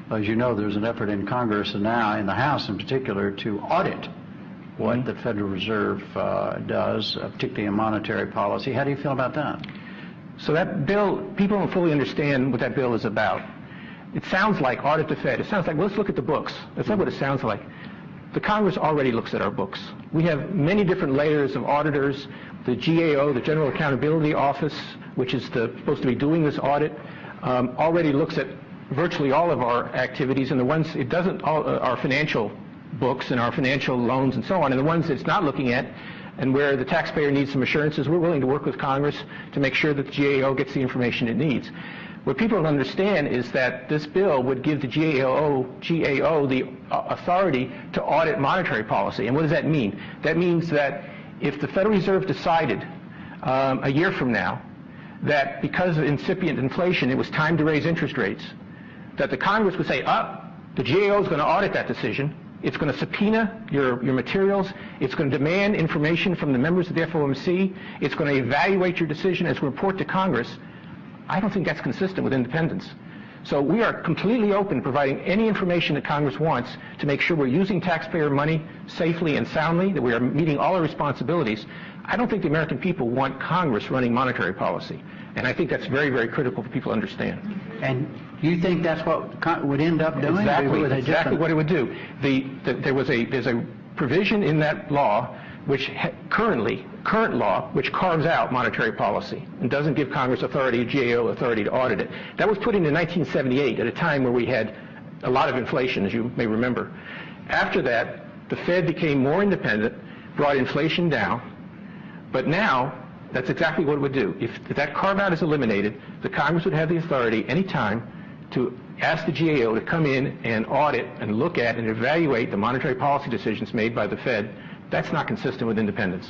As you know, there's an effort in Congress and now in the House in particular to audit what the Federal Reserve does, particularly in monetary policy. How do you feel about that? So that bill, people don't fully understand what that bill is about. It sounds like audit the Fed. It sounds like, well, let's look at the books. That's not what it sounds like. The Congress already looks at our books. We have many different layers of auditors. The GAO, the General Accountability Office, which is supposed to be doing this audit, already looks at virtually all of our activities, and the ones it doesn't, our financial books and our financial loans and so on, and the ones it's not looking at, and where the taxpayer needs some assurances, we're willing to work with Congress to make sure that the GAO gets the information it needs. What people don't understand is that this bill would give the GAO the authority to audit monetary policy. And what does that mean? That means that if the Federal Reserve decided a year from now that because of incipient inflation it was time to raise interest rates, that the Congress would say, the GAO is going to audit that decision. It's going to subpoena your materials. It's going to demand information from the members of the FOMC. It's going to evaluate your decision as a report to Congress. I don't think that's consistent with independence. So we are completely open to providing any information that Congress wants to make sure we're using taxpayer money safely and soundly, that we are meeting all our responsibilities. I don't think the American people want Congress running monetary policy. And I think that's very, very critical for people to understand. And you think that's what would end up doing? Exactly what it would do. There's a provision in that law which current law, which carves out monetary policy and doesn't give Congress authority, GAO authority to audit it. That was put in 1978 at a time where we had a lot of inflation, as you may remember. After that, the Fed became more independent, brought inflation down, but now that's exactly what it would do. If that carve-out is eliminated, the Congress would have the authority any time to ask the GAO to come in and audit and look at and evaluate the monetary policy decisions made by the Fed. That's not consistent with independence.